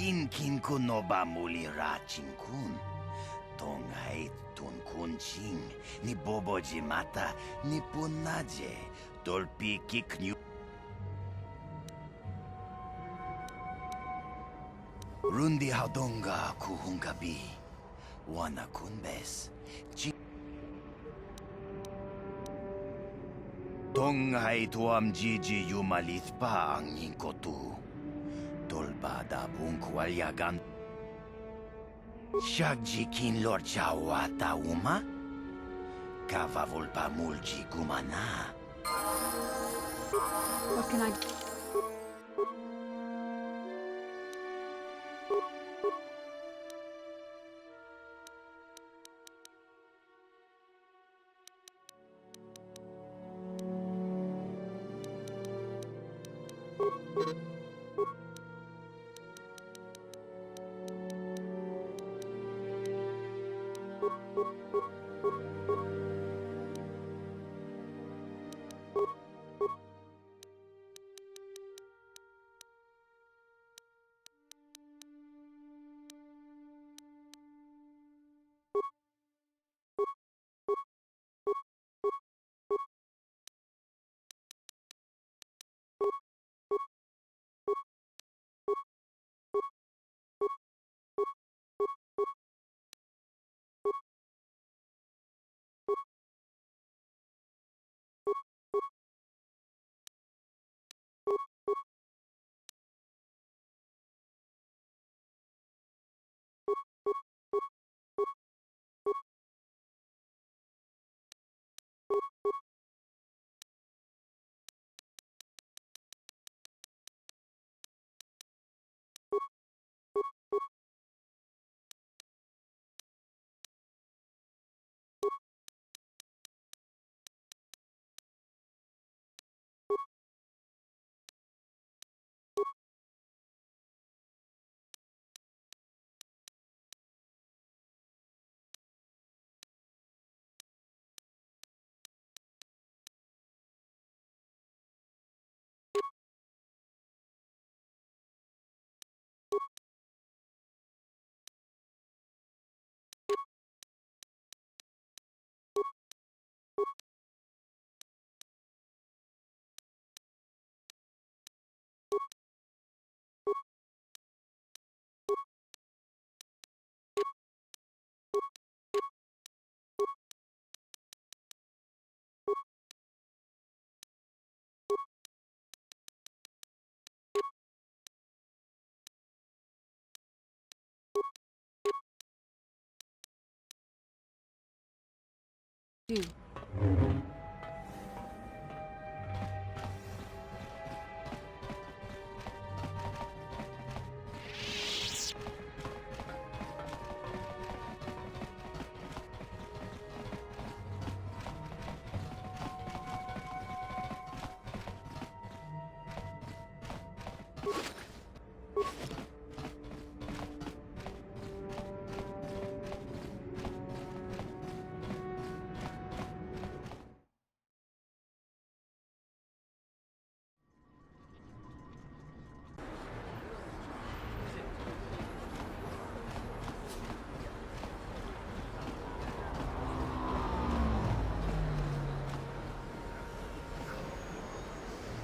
kin kun no ba muli ra kun. Tongay tun kun ching ni boboji mata ni punaje dolpi kiknyu. Rundi hadonga kuhungabi wana kunbes. Tongay tuam jiji yumalit pa ang inkotu. Dolbada bungkwalyagan. Shagjikin lord chawata uma? Kavavulpa mulji gumana. What can I do? Do.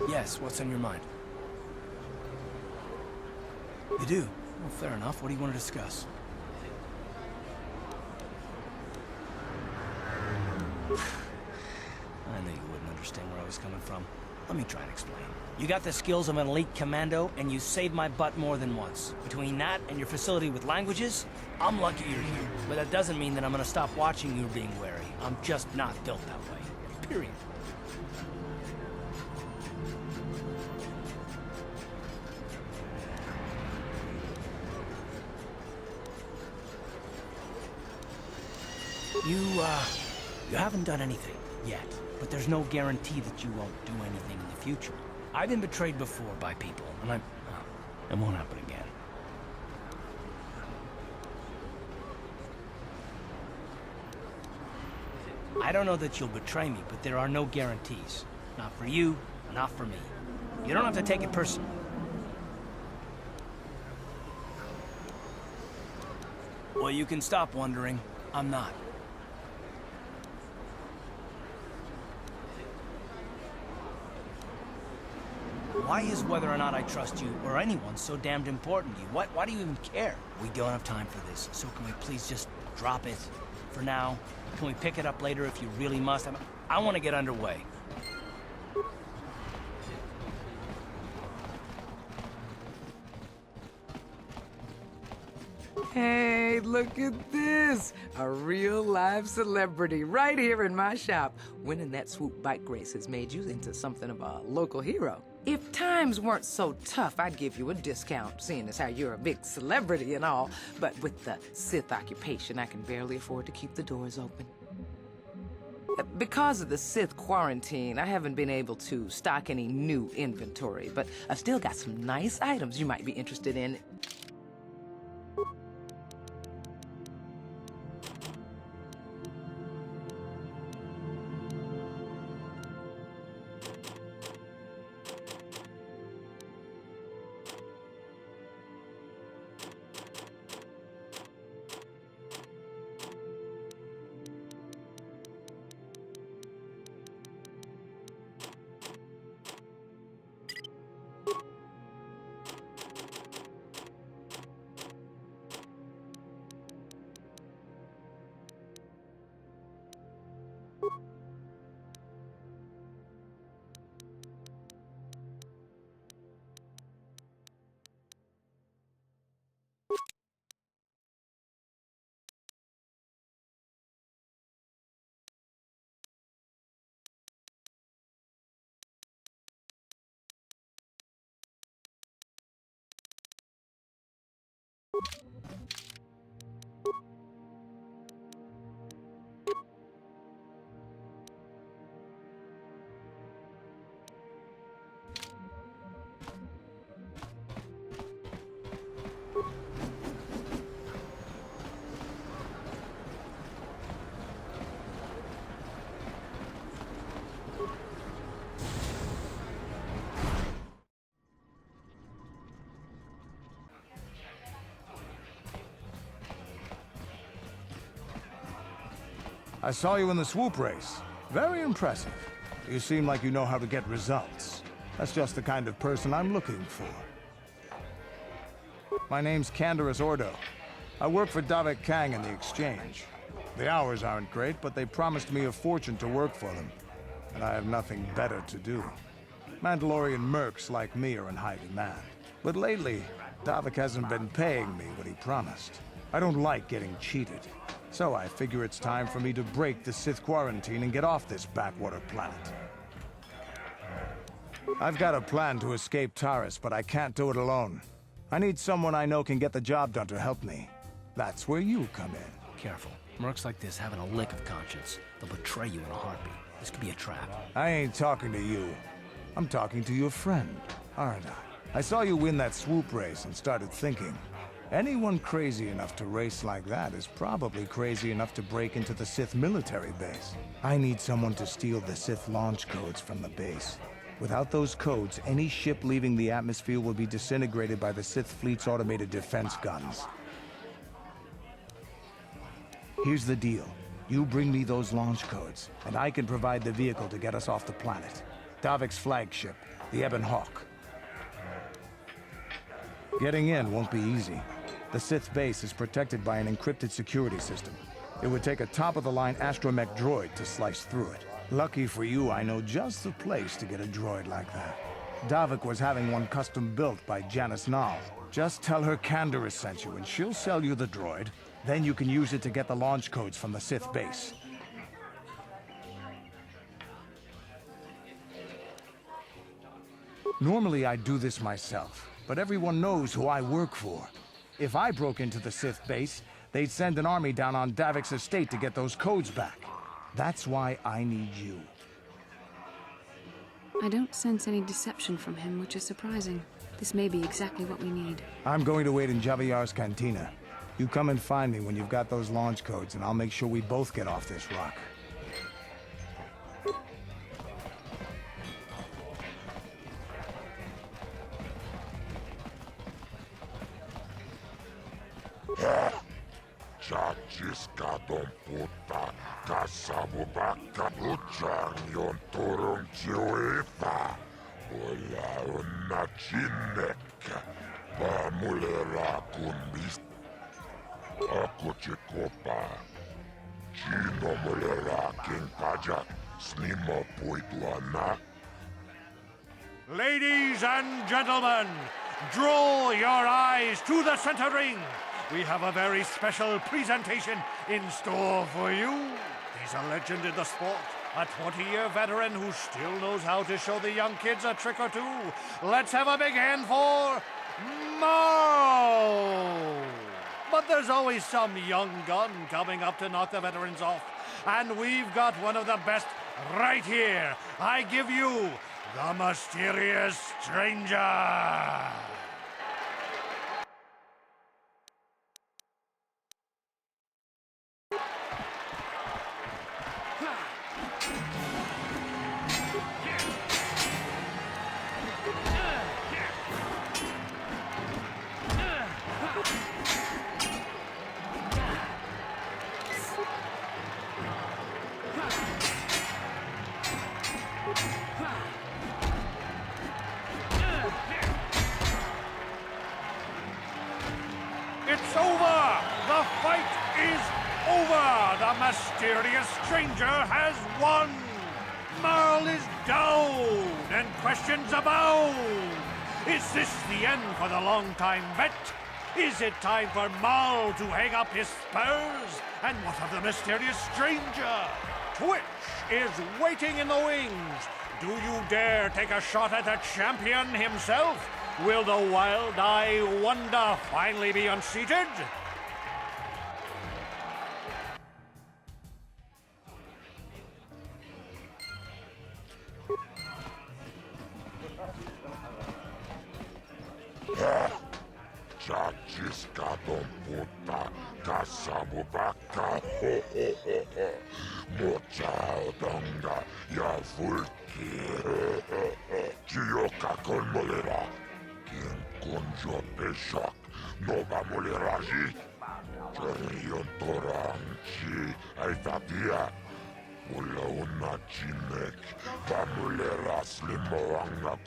Yes, what's on your mind? You do? Well, fair enough. What do you want to discuss? I knew you wouldn't understand where I was coming from. Let me try and explain. You got the skills of an elite commando, and you saved my butt more than once. Between that and your facility with languages, I'm lucky you're here. But that doesn't mean that I'm gonna stop watching you being wary. I'm just not built that way. Period. You haven't done anything yet, but there's no guarantee that you won't do anything in the future. I've been betrayed before by people, and it won't happen again. I don't know that you'll betray me, but there are no guarantees. Not for you, not for me. You don't have to take it personally. Well, you can stop wondering. I'm not. Why is whether or not I trust you, or anyone, so damned important to you? Why do you even care? We don't have time for this, so can we please just drop it for now? Can we pick it up later if you really must? I want to get underway. Hey, look at this! A real live celebrity right here in my shop. Winning that swoop bike race has made you into something of a local hero. If times weren't so tough, I'd give you a discount, seeing as how you're a big celebrity and all. But with the Sith occupation, I can barely afford to keep the doors open. Because of the Sith quarantine, I haven't been able to stock any new inventory, but I've still got some nice items you might be interested in. I saw you in the swoop race. Very impressive. You seem like you know how to get results. That's just the kind of person I'm looking for. My name's Canderous Ordo. I work for Davik Kang in the Exchange. The hours aren't great, but they promised me a fortune to work for them. And I have nothing better to do. Mandalorian mercs like me are in high demand. But lately, Davik hasn't been paying me what he promised. I don't like getting cheated. So I figure it's time for me to break the Sith quarantine and get off this backwater planet. I've got a plan to escape Taris, but I can't do it alone. I need someone I know can get the job done to help me. That's where you come in. Careful. Mercs like this haven't a lick of conscience. They'll betray you in a heartbeat. This could be a trap. I ain't talking to you. I'm talking to your friend, aren't I? I saw you win that swoop race and started thinking. Anyone crazy enough to race like that is probably crazy enough to break into the Sith military base. I need someone to steal the Sith launch codes from the base. Without those codes, any ship leaving the atmosphere will be disintegrated by the Sith fleet's automated defense guns. Here's the deal. You bring me those launch codes, and I can provide the vehicle to get us off the planet. Davik's flagship, the Ebon Hawk. Getting in won't be easy. The Sith base is protected by an encrypted security system. It would take a top-of-the-line astromech droid to slice through it. Lucky for you, I know just the place to get a droid like that. Davik was having one custom built by Janice Nall. Just tell her Canderous sent you, and she'll sell you the droid. Then you can use it to get the launch codes from the Sith base. Normally I'd do this myself, but everyone knows who I work for. If I broke into the Sith base, they'd send an army down on Davik's estate to get those codes back. That's why I need you. I don't sense any deception from him, which is surprising. This may be exactly what we need. I'm going to wait in Javiar's cantina. You come and find me when you've got those launch codes, and I'll make sure we both get off this rock. Chachiskadon puta, kasabubaka uchang yon turung chiwita. Wala una chinek, pamulera kumbis. Ako chikopa, chino mulera king pajak, snima puituana. Ladies and gentlemen, draw your eyes to the center ring. We have a very special presentation in store for you. He's a legend in the sport, a 20-year veteran who still knows how to show the young kids a trick or two. Let's have a big hand for Marl! But there's always some young gun coming up to knock the veterans off. And we've got one of the best right here. I give you the Mysterious Stranger! It's over! The fight is over! The Mysterious Stranger has won! Marl is down, and questions abound! Is this the end for the long-time vet? Is it time for Marl to hang up his spurs? And what of the Mysterious Stranger? Twitch is waiting in the wings. Do you dare take a shot at the champion himself? Will the wild-eye wonder finally be unseated? Chachiskadon puta, kasabubaka, ho ho ho ho. Mochaodonga, ya fulki, Chiyoka kolmolera. Quien conjo peshak, no va moleraji. Cherion toranchi, aitatia. Ula una chinek, va molera slimoanga.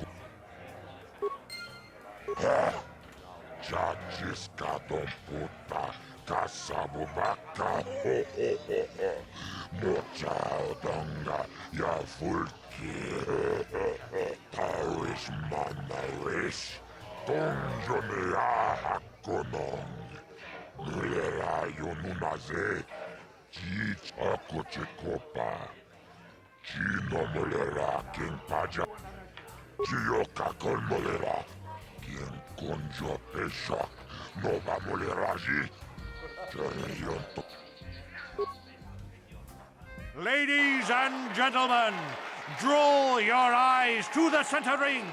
Chachiskadon puta, kasabubaka, ho ho ho ho. Mochaodonga, ya fulki, tawish manawish. Tonjonea hakonong. Nulera yonunaze. Chich akochekopa. Chino molera king paja. Chiyoka kon molera. Quien conjo peshak. Nova moleraji. Cherionto. Ladies and gentlemen, draw your eyes to the center ring.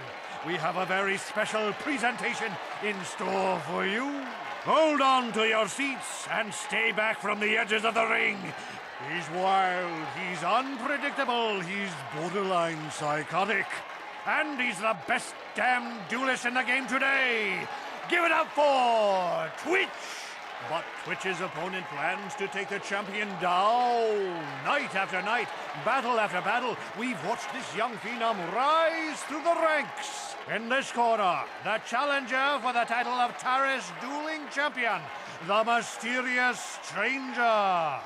We have a very special presentation in store for you. Hold on to your seats and stay back from the edges of the ring. He's wild, he's unpredictable, he's borderline psychotic. And he's the best damn duelist in the game today. Give it up for Twitch! But Twitch's opponent plans to take the champion down. Night after night, battle after battle, we've watched this young phenom rise through the ranks. In this corner, the challenger for the title of Taris Dueling Champion, the Mysterious Stranger.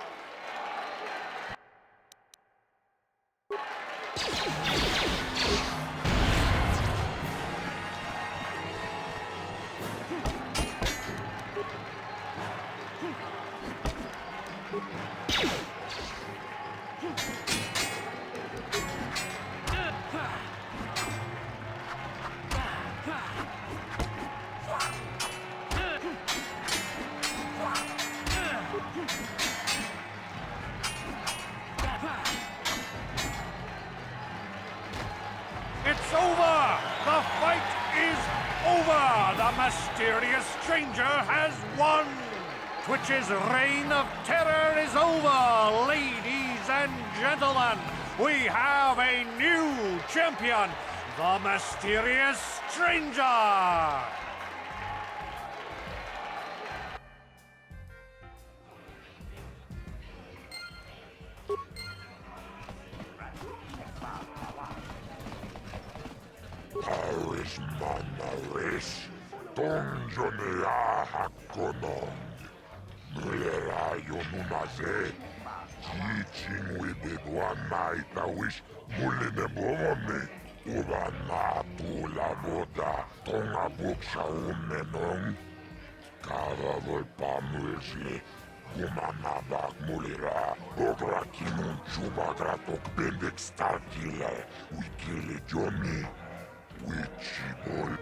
It's over! The fight is over! The Mysterious Stranger has won! Twitch's reign of terror is over! Ladies and gentlemen, we have a new champion, the Mysterious Stranger! es manawes, donjonea hakonong. Mulera yonunaze, teaching with the one night I wish muline bomone. Ubana pula boda, tonga buksha unenong. Kava volpa mulsli, Gumanabak mulira, Bograkinun chubagratok bendek starkile, Wikile Johnny, Wichibol.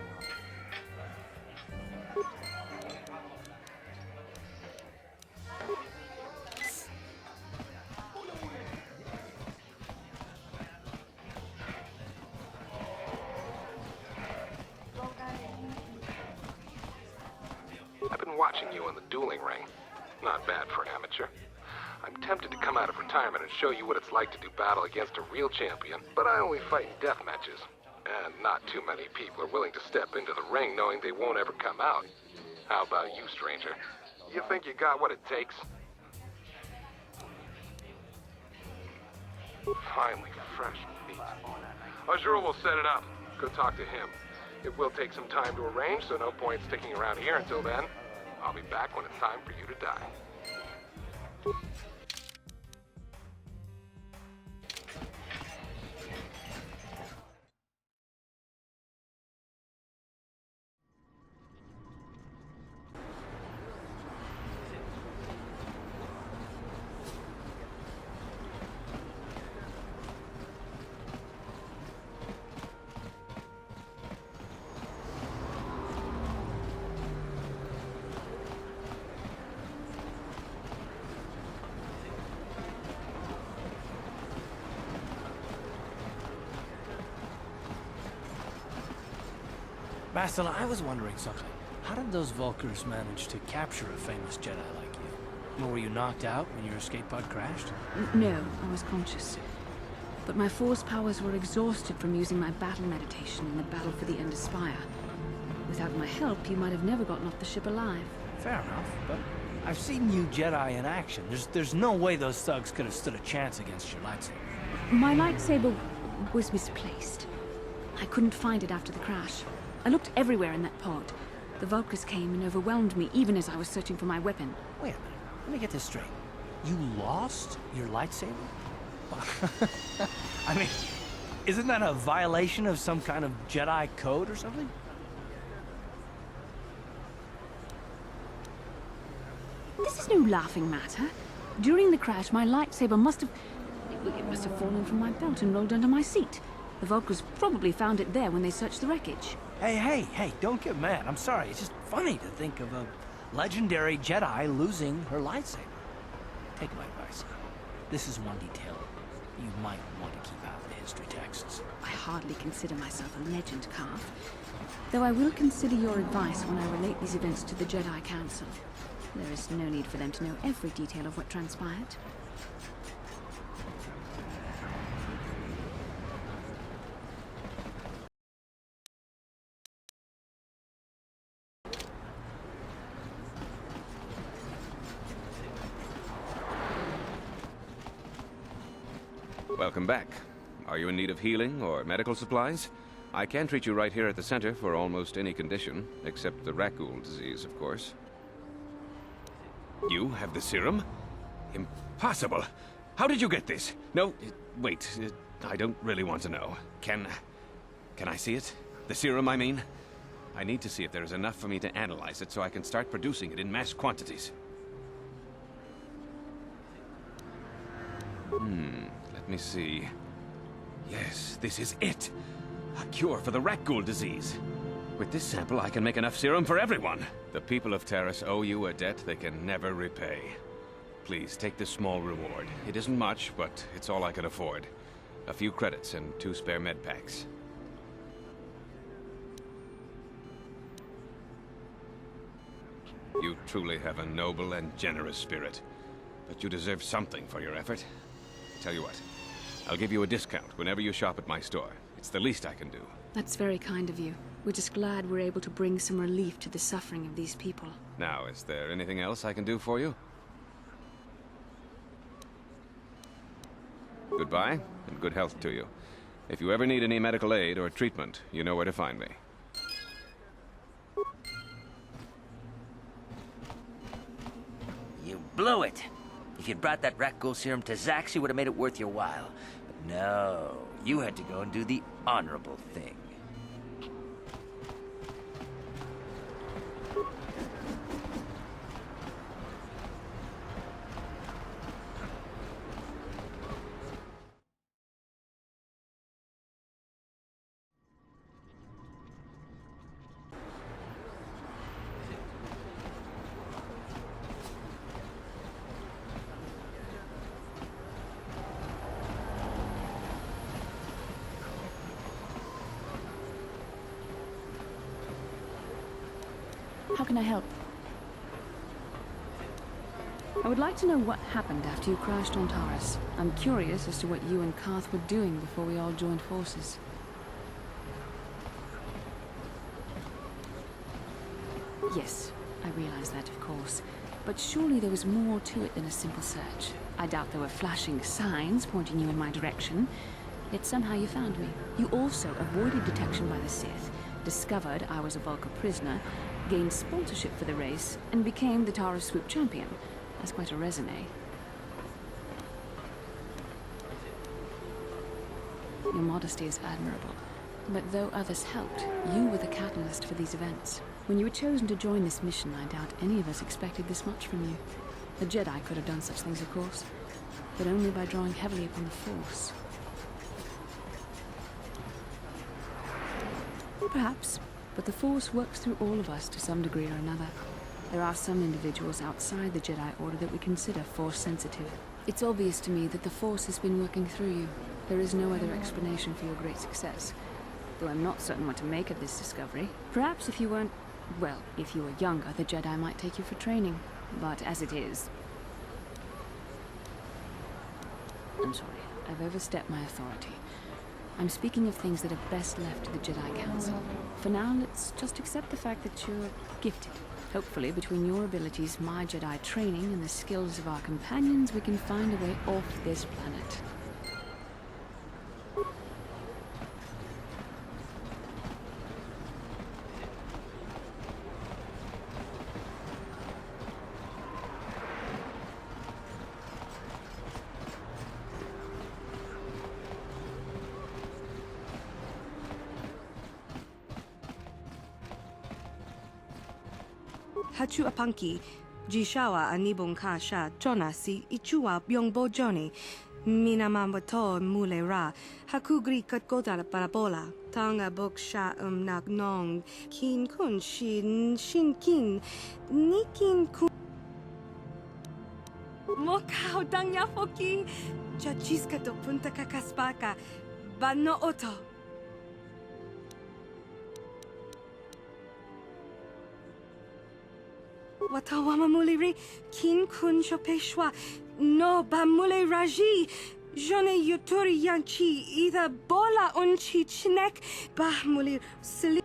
I've been watching you in the dueling ring. Not bad for an amateur. I'm tempted to come out of retirement and show you what it's like to do battle against a real champion, but I only fight in death matches. And not too many people are willing to step into the ring knowing they won't ever come out. How about you, stranger? You think you got what it takes? Finally, fresh meat. Azure will set it up. Go talk to him. It will take some time to arrange, so no point sticking around here until then. I'll be back when it's time for you to die. Bastila, I was wondering something. How did those Vulkars manage to capture a famous Jedi like you? Were you knocked out when your escape pod crashed? No, I was conscious. But my force powers were exhausted from using my battle meditation in the battle for the Ender Spire. Without my help, you might have never gotten off the ship alive. Fair enough, but I've seen you Jedi in action. There's no way those thugs could have stood a chance against your lightsaber. My lightsaber was misplaced. I couldn't find it after the crash. I looked everywhere in that pod. The Vulkars came and overwhelmed me even as I was searching for my weapon. Wait a minute, let me get this straight. You lost your lightsaber? I mean, isn't that a violation of some kind of Jedi code or something? This is no laughing matter. During the crash, my lightsaber must have fallen from my belt and rolled under my seat. The Vulkars probably found it there when they searched the wreckage. Hey, don't get mad. I'm sorry. It's just funny to think of a legendary Jedi losing her lightsaber. Take my advice. This is one detail you might want to keep out of the history texts. I hardly consider myself a legend, Calf. Though I will consider your advice when I relate these events to the Jedi Council. There is no need for them to know every detail of what transpired. Welcome back. Are you in need of healing or medical supplies? I can treat you right here at the center for almost any condition, except the Rakul disease, of course. You have the serum? Impossible! How did you get this? No, wait, I don't really want to know. Can I see it? The serum, I mean? I need to see if there is enough for me to analyze it so I can start producing it in mass quantities. Let me see. Yes, this is it. A cure for the Rakul disease. With this sample, I can make enough serum for everyone. The people of Terrace owe you a debt they can never repay. Please, take this small reward. It isn't much, but it's all I can afford. A few credits and 2 spare med packs. You truly have a noble and generous spirit. But you deserve something for your effort. Tell you what, I'll give you a discount whenever you shop at my store. It's the least I can do. That's very kind of you. We're just glad we're able to bring some relief to the suffering of these people. Now, is there anything else I can do for you? Goodbye, and good health to you. If you ever need any medical aid or treatment, you know where to find me. Blew it. If you'd brought that rat ghoul serum to Zax, you would have made it worth your while. But no, you had to go and do the honorable thing. How can I help? I would like to know what happened after you crashed on Taurus. I'm curious as to what you and Karth were doing before we all joined forces. Yes, I realize that, of course. But surely there was more to it than a simple search. I doubt there were flashing signs pointing you in my direction. Yet somehow you found me. You also avoided detection by the Sith, discovered I was a Vulca prisoner, gained sponsorship for the race, and became the Taurus Swoop champion. That's quite a resume. Your modesty is admirable. But though others helped, you were the catalyst for these events. When you were chosen to join this mission, I doubt any of us expected this much from you. The Jedi could have done such things, of course, but only by drawing heavily upon the Force. Perhaps, but the Force works through all of us to some degree or another. There are some individuals outside the Jedi Order that we consider Force-sensitive. It's obvious to me that the Force has been working through you. There is no other explanation for your great success. Though I'm not certain what to make of this discovery. Perhaps if you weren't... well, if you were younger, the Jedi might take you for training. But as it is... I'm sorry, I've overstepped my authority. I'm speaking of things that are best left to the Jedi Council. For now, let's just accept the fact that you're gifted. Hopefully, between your abilities, my Jedi training, and the skills of our companions, we can find a way off this planet. Hachu apanki, jishawa anibong kasha, chona si ichua byongbo joni, minamamato mule ra, hakugri katkoda parabola, tanga boksha nagnong, kin kun shin kin, nikin kun. Mokao dangya foki, chachiska to punta kakaspaka, bano oto. Watawama muliri, kin kun shopeshwa, no bamule raji, jone yuturi yanchi, either bola unchi chinek, bah mulir sili.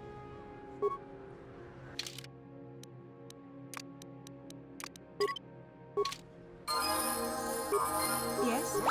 Yes?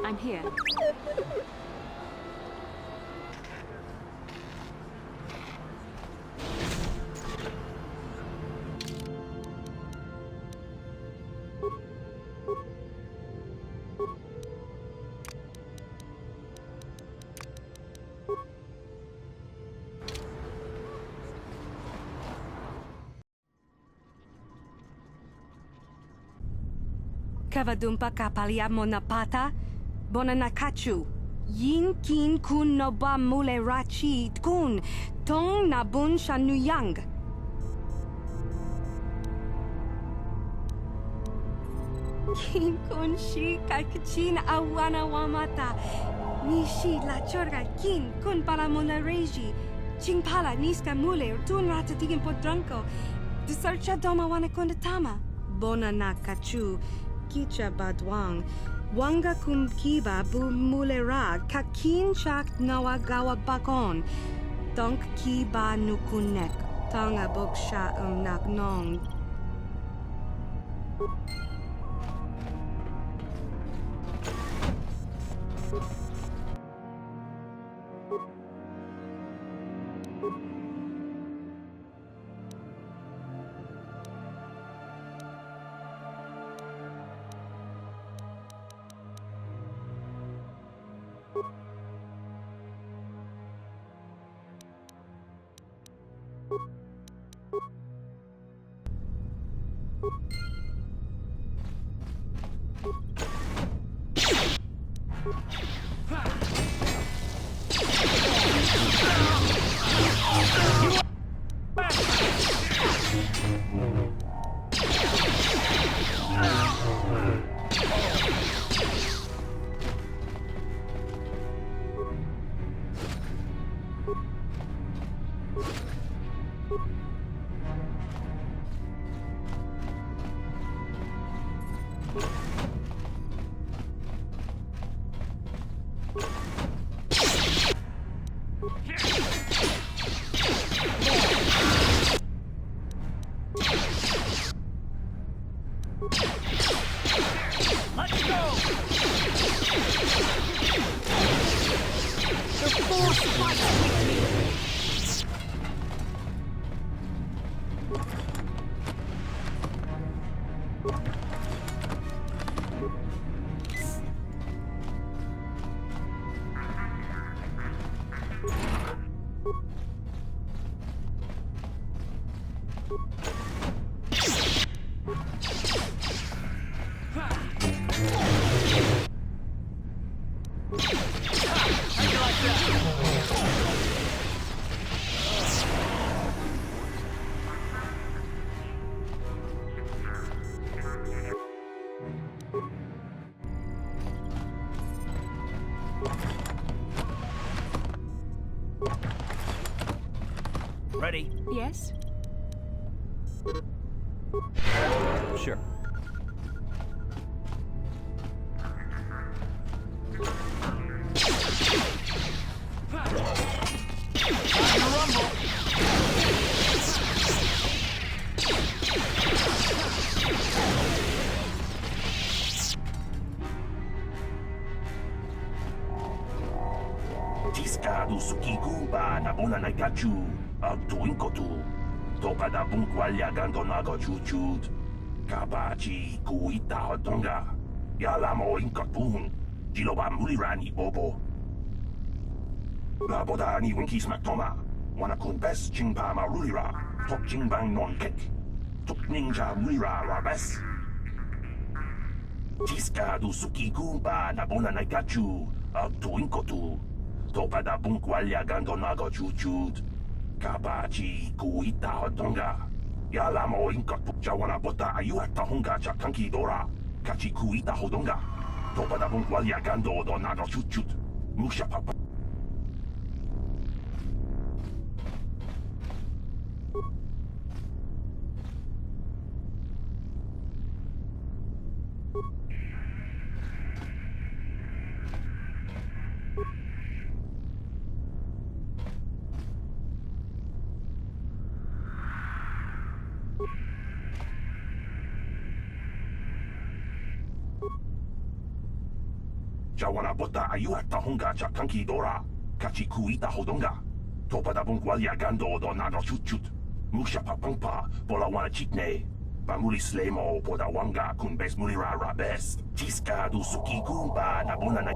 I'm here. Kavadumpa kapalia monapata. Bonanakachu. Yin kin kun noba mule rachi kun. Tong nabun shanuyang. Kin kun shi kakachin awana wamata. Nishi la chorga kin kun para monareji. Chingpala niska mule tun ratatigin podranko. Disarcha doma wana kondatama. Bonanakachu. Kicha badwang. Wanga kumkiba bu mulera kakin chak nawagawa bakon. Donk kiba nukunek. Tonga boksha nak nong. Ready? Yes? Sure. Tiscado sukikumba na bona na gachu. Tuinkotu. Toka da bunkwalia gandonago chuchut. Kabachi kuita hodonga. Yalamo inkatun. Jiloba mulirani bobo. La boda ni winkis maktoma. Wanakun bes chingpa marulira. Tok chingbang non kek. Tok ninja mulira rabes. Tiska du suki kumba na bona na gachu. Tuinkotu. Topa da bunkwalia gandonago chuchut. Kabachi kuita hodonga. Yalamo inkatu. Jawana bota ayuha tahunga chakanki dora. Kachi kuita hodonga. Topa da bunkwalia gando donago chuchut. Musha papa. Jawana bota ayuha tahunga chakanki dora. Kachi kuita hodonga. Topa da bunkwalia gando donago chuchut. Musha papampa bola wana chitne. Bamuli slemo poda wanga kun bes mulira rabes. Tiska du suki kumba na bona na.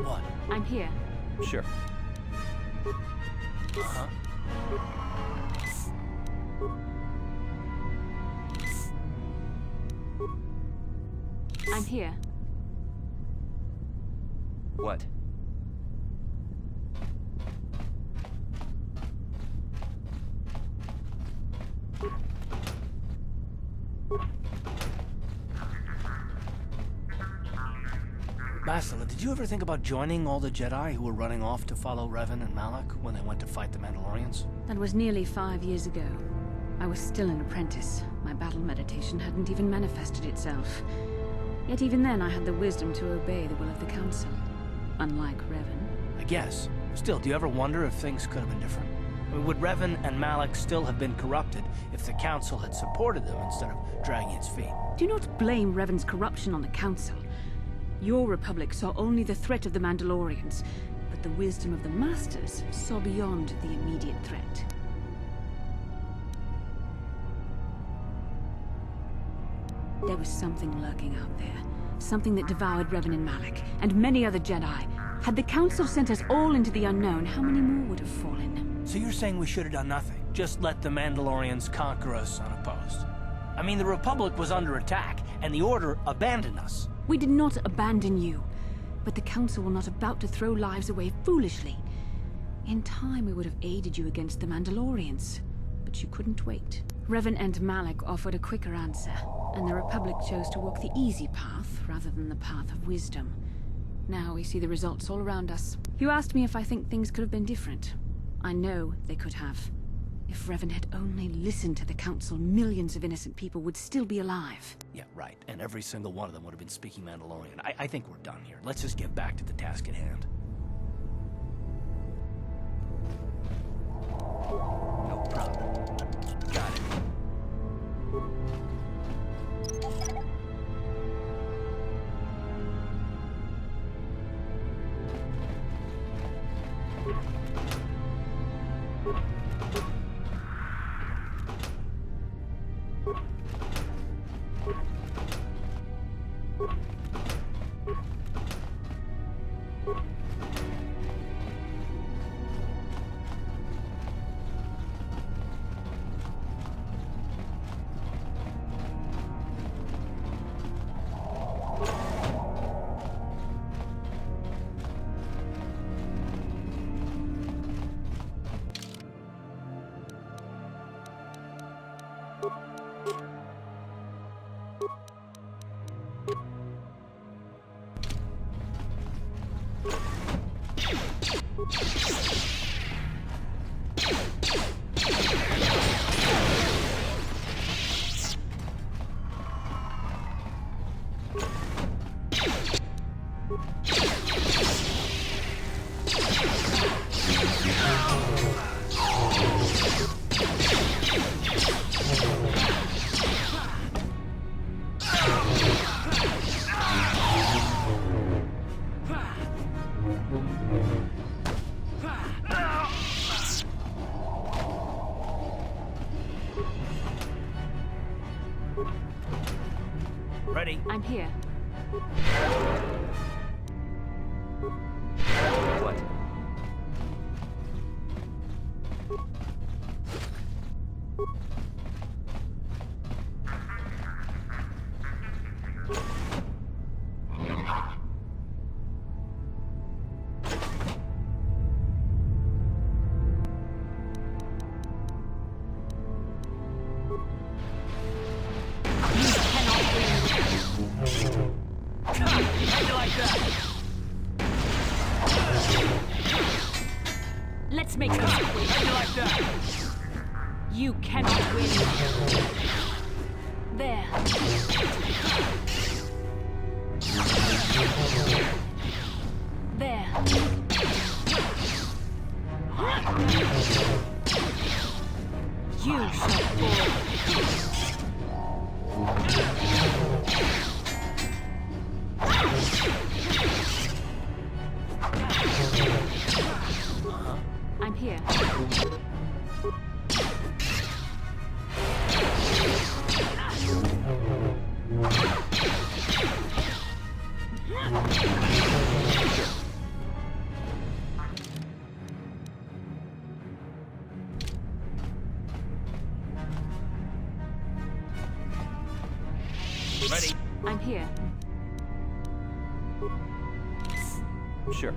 What? I'm here. Sure. Huh? I'm here. What? Bastila, did you ever think about joining all the Jedi who were running off to follow Revan and Malak when they went to fight the Mandalorians? That was nearly 5 years ago. I was still an apprentice. My battle meditation hadn't even manifested itself. Yet even then I had the wisdom to obey the will of the Council. Unlike Revan. I guess. Still, do you ever wonder if things could have been different? I mean, would Revan and Malak still have been corrupted if the Council had supported them instead of dragging its feet? Do not blame Revan's corruption on the Council. Your Republic saw only the threat of the Mandalorians, but the wisdom of the Masters saw beyond the immediate threat. There was something lurking out there. Something that devoured Revan and Malak, and many other Jedi. Had the Council sent us all into the unknown, how many more would have fallen? So you're saying we should have done nothing? Just let the Mandalorians conquer us unopposed? I mean, the Republic was under attack, and the Order abandoned us. We did not abandon you, but the Council were not about to throw lives away foolishly. In time, we would have aided you against the Mandalorians, but you couldn't wait. Revan and Malak offered a quicker answer, and the Republic chose to walk the easy path rather than the path of wisdom. Now we see the results all around us. You asked me if I think things could have been different. I know they could have. If Revan had only listened to the Council, millions of innocent people would still be alive. Yeah, right. And every single one of them would have been speaking Mandalorian. I think we're done here. Let's just get back to the task at hand. No problem. Got it. Ready? I'm here. What? Let's make this quick. How you like that? You cannot win. There. Ready? I'm here. Sure.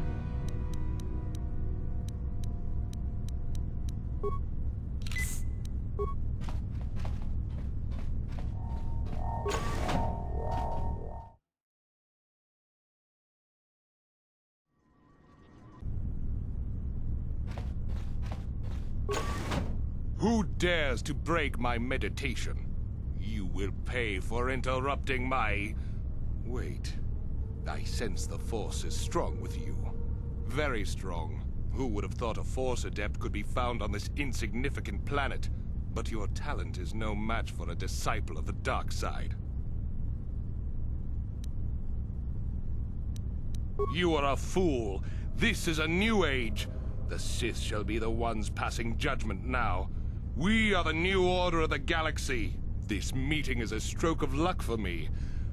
Who dares to break my meditation? You will pay for interrupting my... Wait. I sense the Force is strong with you. Very strong. Who would have thought a Force adept could be found on this insignificant planet? But your talent is no match for a disciple of the dark side. You are a fool. This is a new age. The Sith shall be the ones passing judgment now. We are the new order of the galaxy. This meeting is a stroke of luck for me.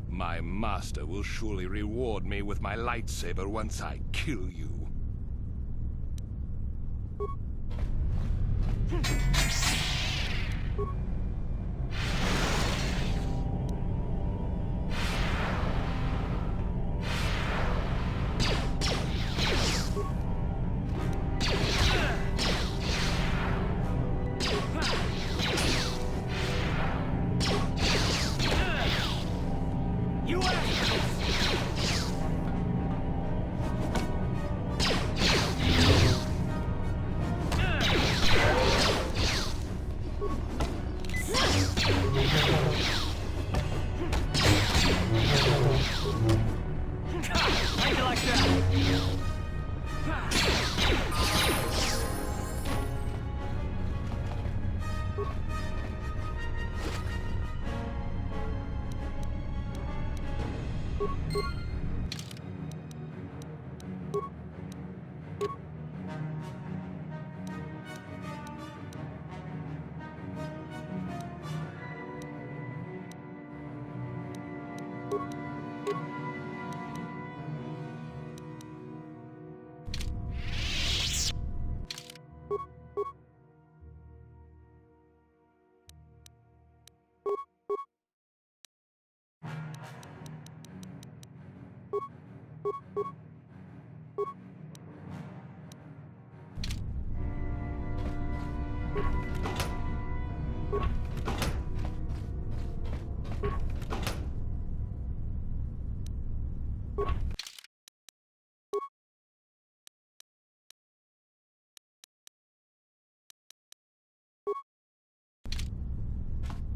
My master will surely reward me with my lightsaber once I kill you.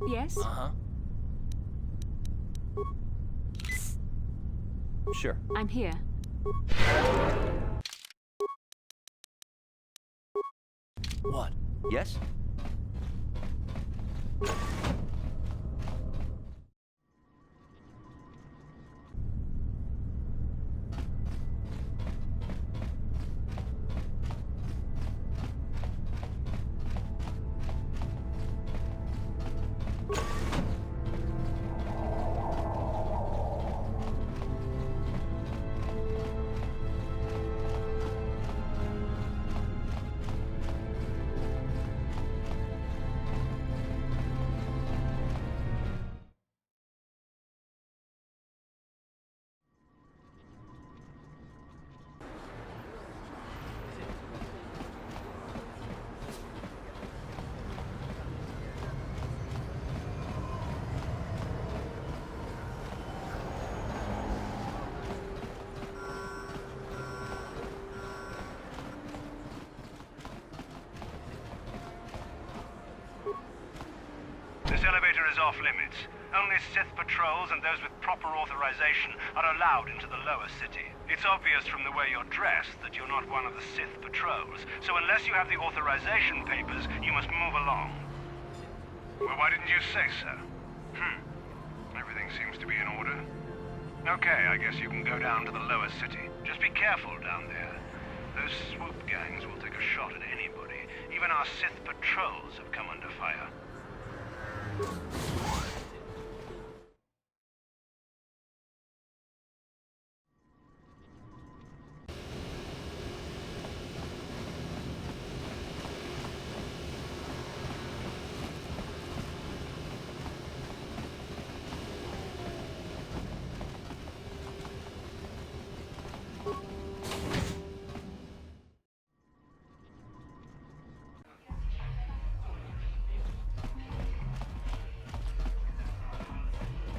Yes? Uh-huh. Sure. I'm here. What? Yes? This elevator is off limits. Only Sith patrols and those with proper authorization are allowed into the lower city. It's obvious from the way you're dressed that you're not one of the Sith patrols, so unless you have the authorization papers, you must move along. Well, why didn't you say so? Everything seems to be in order. Okay, I guess you can go down to the lower city. Just be careful down there. Those swoop gangs will take a shot at anybody. Even our Sith patrols have come under fire.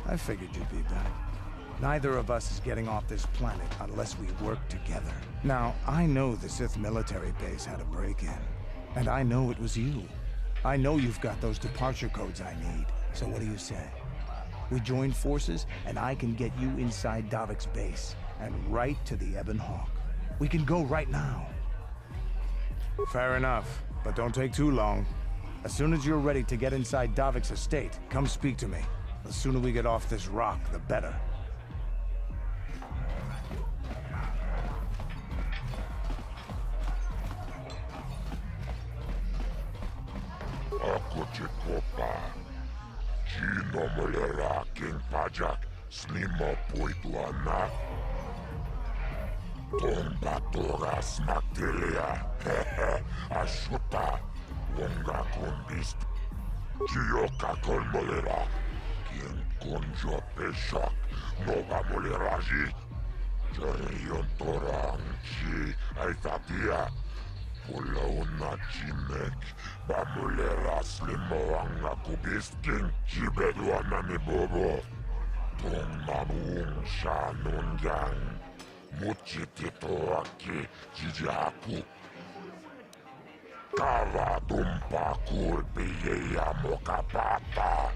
I figured you'd be back. Neither of us is getting off this planet unless we work together. Now, I know the Sith military base had a break-in. And I know it was you. I know you've got those departure codes I need. So what do you say? We join forces, and I can get you inside Davik's base, and right to the Ebon Hawk. We can go right now. Fair enough, but don't take too long. As soon as you're ready to get inside Davik's estate, come speak to me. The sooner we get off this rock, the better. Ako ci kopa. Gino molera king pajak. Snimo puituana. Tomba tora smaktilia. Ashuta. Wonga kundist. Gioka kolmolera. King konjo peshak. Nova moleraji. Jarion torang chi. Aitatia. Pulauna chinek. Bamulera slimoanga kubisking. Chibeduana ni bobo. Tong mamung shanungang. Muchitito aki jijaku. Kava dumpa kurbiya mokapata.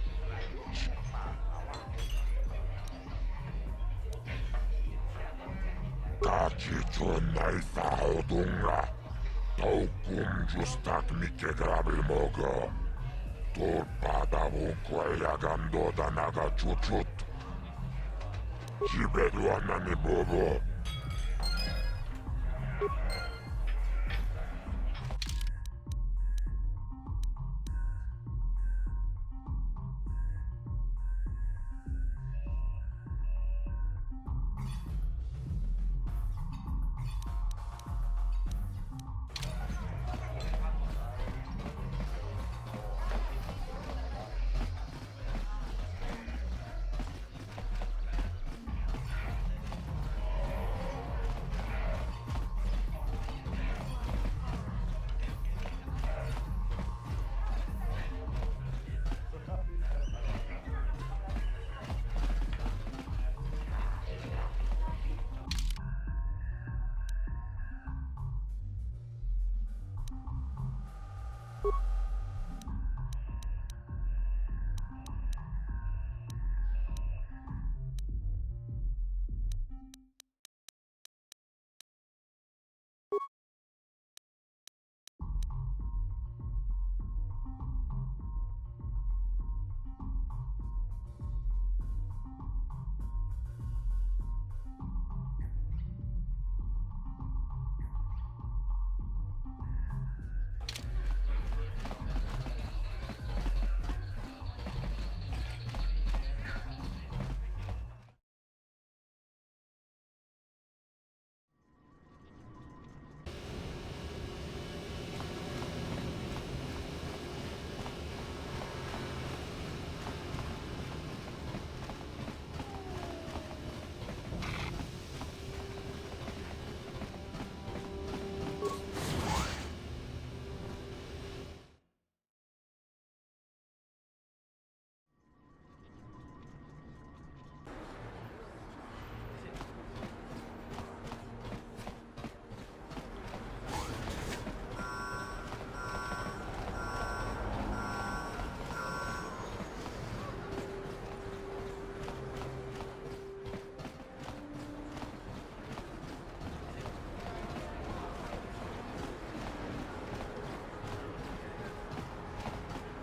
Kachichonai sahodunga. Taukum justak mike grabil mogo. Torpada vunkwa gando danaga chuchut. Chibeduana ni bobo.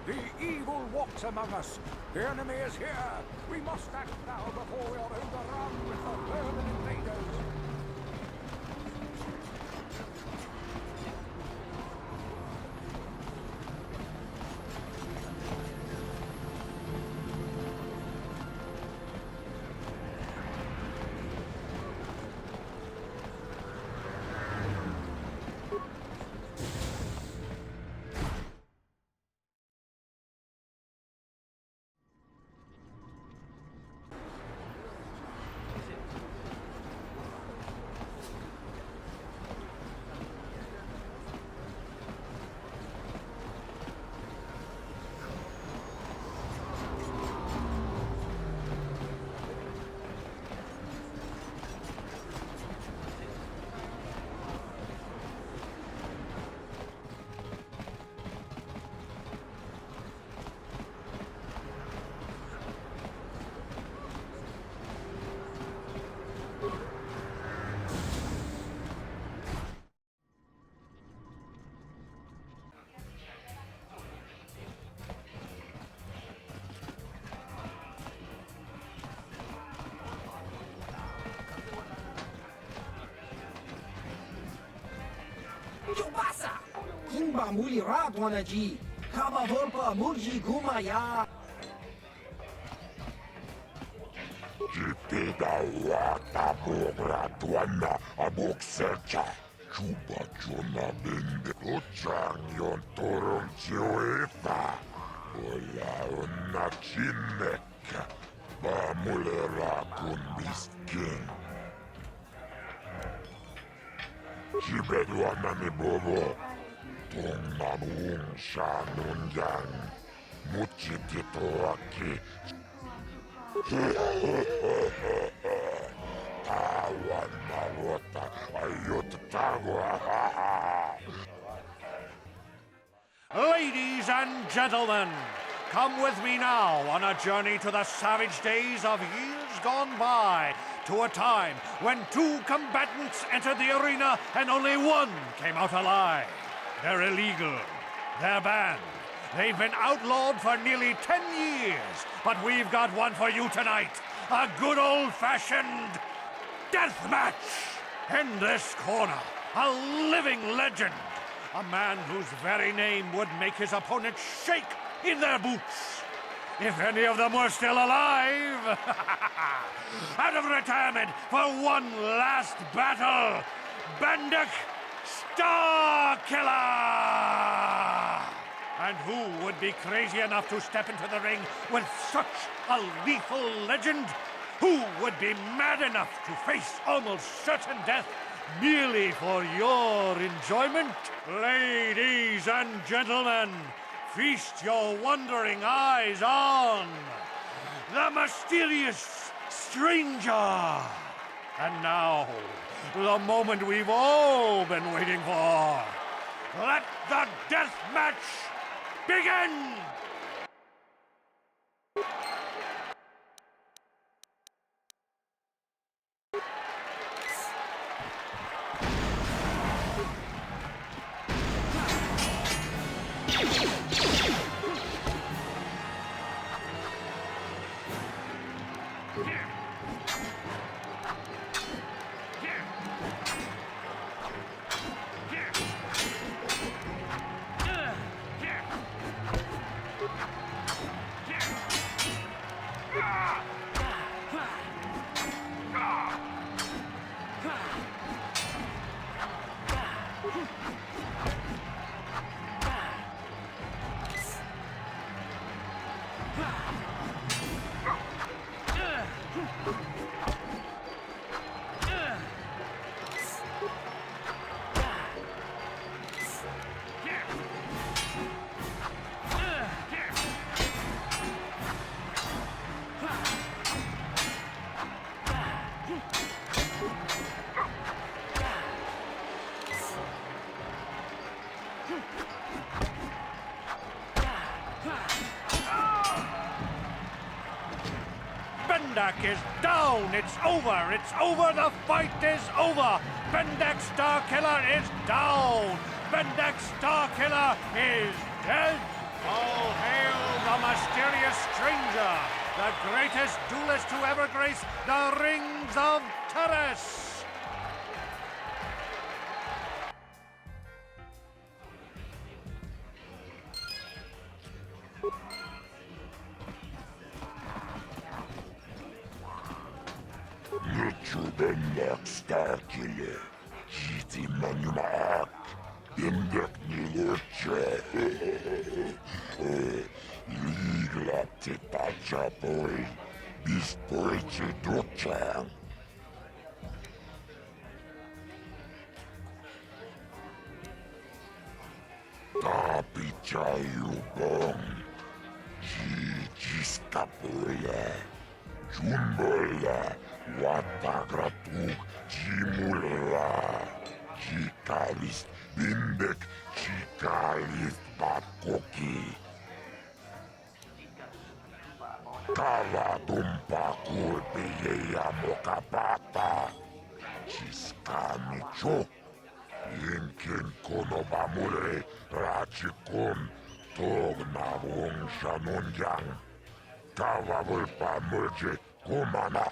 The evil walks among us. The enemy is here. We must act now before we are overrun with the vermin invaders. Kimba muli radwanaji. Kaba volpa mulji gumaya. Jipida wata bogra tuana abok secha. Chuba chona bende ochang yon toron chioefa. Ola una chineka. Ba mulera kun biskin. Jibedwana ni bobo. Tong namung shanun yang. Muchitito aki. Tawan malota ayot tagwa. Ladies and gentlemen, come with me now on a journey to the savage days of years gone by, to a time when 2 combatants entered the arena and only 1 came out alive. They're illegal. They're banned. They've been outlawed for nearly 10 years, but we've got one for you tonight. A good old-fashioned death match. In this corner, a living legend. A man whose very name would make his opponents shake in their boots. If any of them were still alive. Out of retirement for one last battle, Bendik Starkiller! And who would be crazy enough to step into the ring with such a lethal legend? Who would be mad enough to face almost certain death merely for your enjoyment? Ladies and gentlemen, feast your wondering eyes on the mysterious stranger. And now, the moment we've all been waiting for. Let the death match begin! Bendak is down. It's over. It's over. The fight is over. Bendak Starkiller is down. Bendak Starkiller is dead. All hail the mysterious stranger, the greatest duelist to ever grace the rings of Terrace. Bendak Starkiller, Jiti Manumak, Bendak Nilucha, Ligla Titachapoi, Bispoiche Duchang. Tapichayu Bong, Jiskapola, Jumbola. Watagratuk, Jimula, Jikalis, Bindek, Jikalis, Batkoki. Kavatumpa kulpiyeya mokapata. Jiskamicho. Yinkin konobamule, Rachikun, Tognavung Shanunjang. Kavavulpa murje kumana.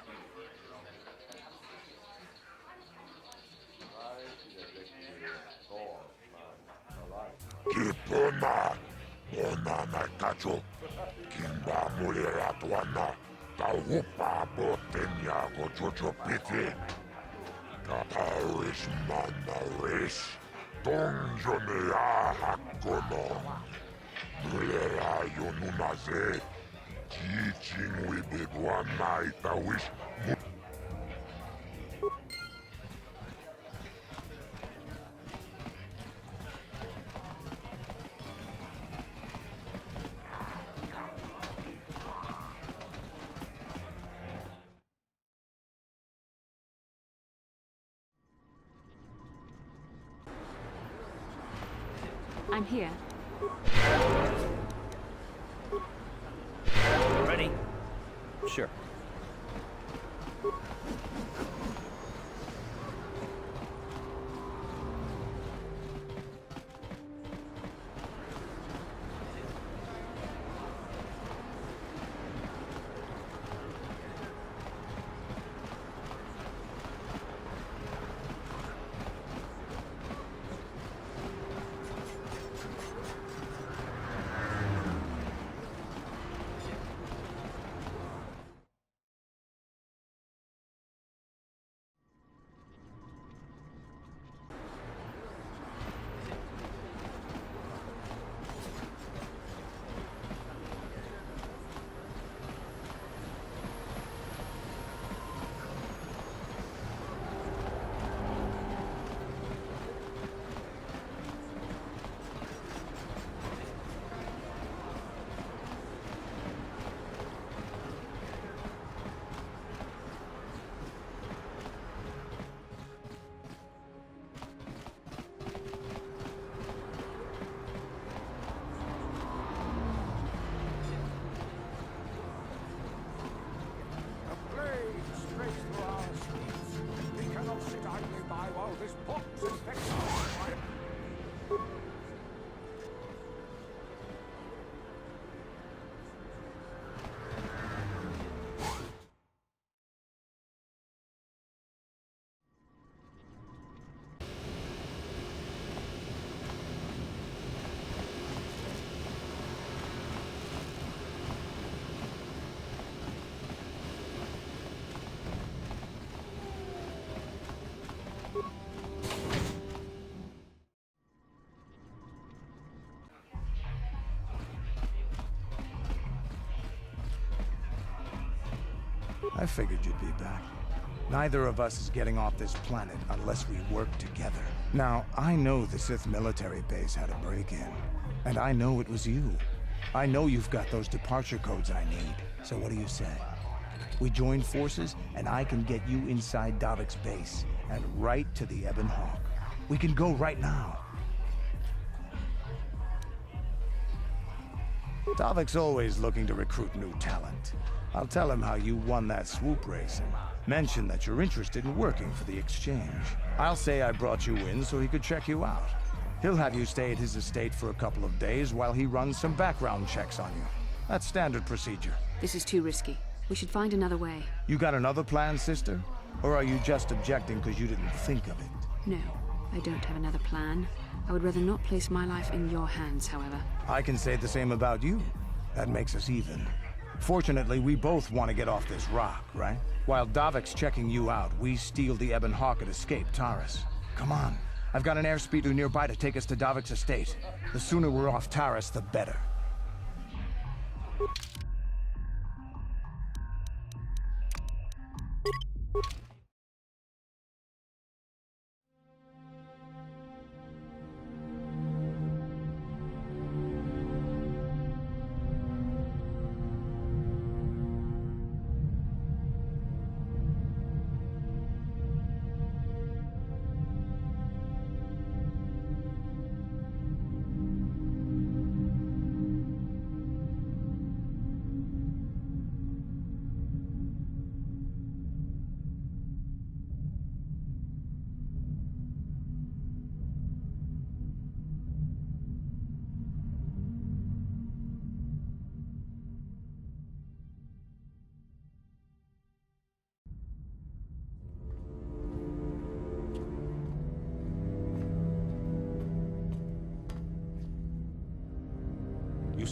Kipona, ona na kacho, kimba mulera tuana, taupa botenya go jojo piti, tatarish manarish, donjonea hakono, mulera yonunaze, teaching we bigwana itawish. I'm here. Ready? Sure. I figured you'd be back. Neither of us is getting off this planet unless we work together. Now, I know the Sith military base had a break-in, and I know it was you. I know you've got those departure codes I need, so what do you say? We join forces, and I can get you inside Davik's base, and right to the Ebon Hawk. We can go right now. Davik's always looking to recruit new talent. I'll tell him how you won that swoop race and mention that you're interested in working for the exchange. I'll say I brought you in so he could check you out. He'll have you stay at his estate for a couple of days while he runs some background checks on you. That's standard procedure. This is too risky. We should find another way. You got another plan, sister? Or are you just objecting because you didn't think of it? No, I don't have another plan. I would rather not place my life in your hands, however. I can say the same about you. That makes us even. Fortunately, we both want to get off this rock, right? While Davik's checking you out, we steal the Ebon Hawk and escape Taris. Come on. I've got an airspeeder nearby to take us to Davik's estate. The sooner we're off Taris, the better.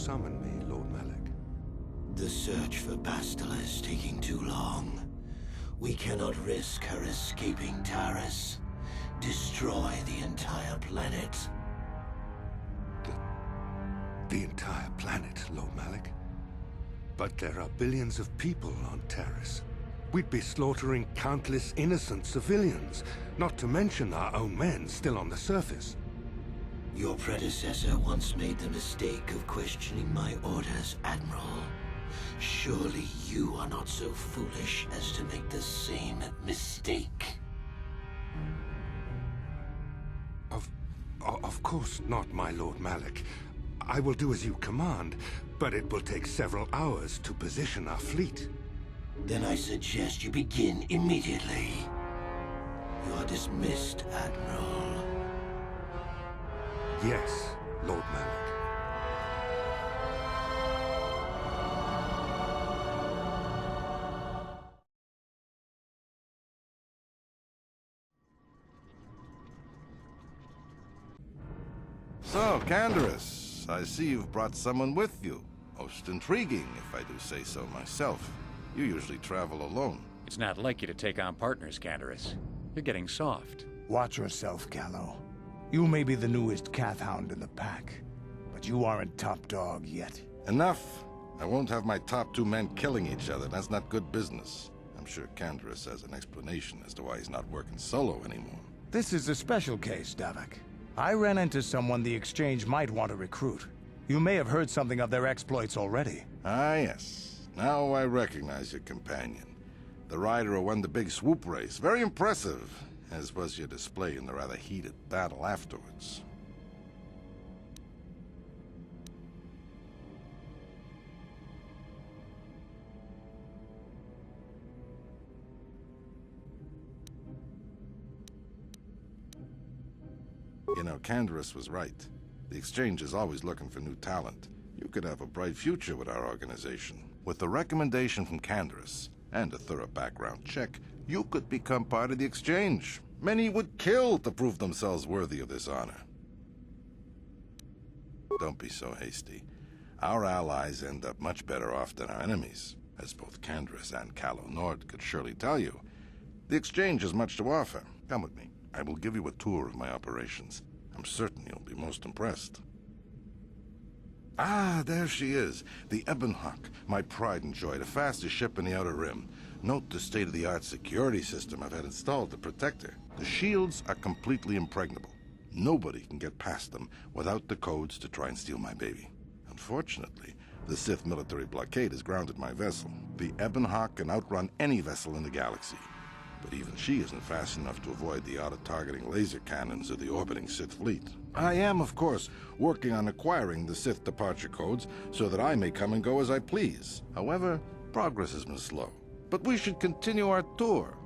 summon me, Lord Malak? The search for Bastila is taking too long. We cannot risk her escaping Taris. Destroy the entire planet. The entire planet, Lord Malak? But there are billions of people on Taris. We'd be slaughtering countless innocent civilians, not to mention our own men still on the surface. Your predecessor once made the mistake of questioning my orders, Admiral. Surely you are not so foolish as to make the same mistake. Of course not, my Lord Malak. I will do as you command, but it will take several hours to position our fleet. Then I suggest you begin immediately. You are dismissed, Admiral. Yes, Lord Malak. So, Canderous, I see you've brought someone with you. Most intriguing, if I do say so myself. You usually travel alone. It's not like you to take on partners, Canderous. You're getting soft. Watch yourself, Callow. You may be the newest Cathhound in the pack, but you aren't top dog yet. Enough! I won't have my top 2 men killing each other. That's not good business. I'm sure Canderous has an explanation as to why he's not working solo anymore. This is a special case, Davik. I ran into someone the Exchange might want to recruit. You may have heard something of their exploits already. Ah, yes. Now I recognize your companion. The rider who won the big swoop race. Very impressive, as was your display in the rather heated battle afterwards. You know, Canderous was right. The Exchange is always looking for new talent. You could have a bright future with our organization. With the recommendation from Canderous and a thorough background check, you could become part of the Exchange. Many would kill to prove themselves worthy of this honor. Don't be so hasty. Our allies end up much better off than our enemies, as both Canderous and Callow Nord could surely tell you. The Exchange has much to offer. Come with me. I will give you a tour of my operations. I'm certain you'll be most impressed. Ah, there she is. The Ebonhawk, my pride and joy, the fastest ship in the Outer Rim. Note the state-of-the-art security system I've had installed to protect her. The shields are completely impregnable. Nobody can get past them without the codes to try and steal my baby. Unfortunately, the Sith military blockade has grounded my vessel. The Ebonhawk can outrun any vessel in the galaxy. But even she isn't fast enough to avoid the auto-targeting laser cannons of the orbiting Sith fleet. I am, of course, working on acquiring the Sith departure codes so that I may come and go as I please. However, progress has been slow. But we should continue our tour.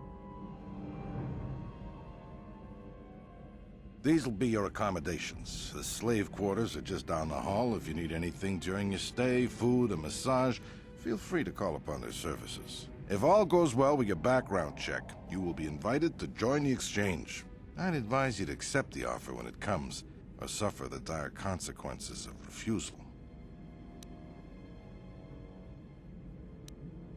These will be your accommodations. The slave quarters are just down the hall. If you need anything during your stay, food, a massage, feel free to call upon their services. If all goes well with your background check, you will be invited to join the Exchange. I'd advise you to accept the offer when it comes, or suffer the dire consequences of refusal.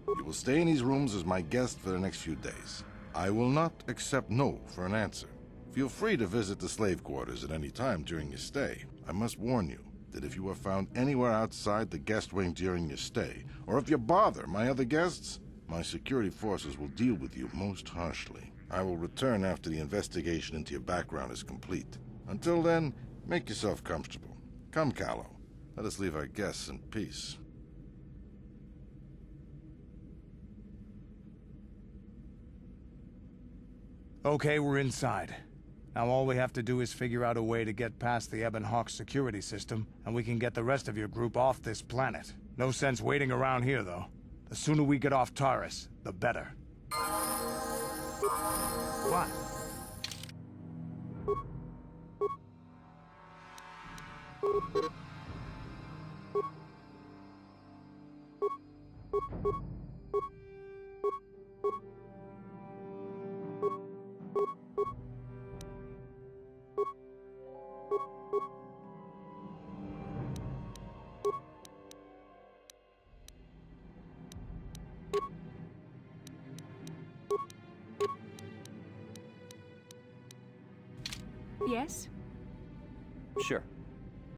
You will stay in these rooms as my guest for the next few days. I will not accept no for an answer. Feel free to visit the slave quarters at any time during your stay. I must warn you that if you are found anywhere outside the guest wing during your stay, or if you bother my other guests, my security forces will deal with you most harshly. I will return after the investigation into your background is complete. Until then, make yourself comfortable. Come, Callow. Let us leave our guests in peace. Okay, we're inside. Now all we have to do is figure out a way to get past the Ebonhawk security system, and we can get the rest of your group off this planet. No sense waiting around here, though. The sooner we get off Taris, the better. What? Yes? Sure.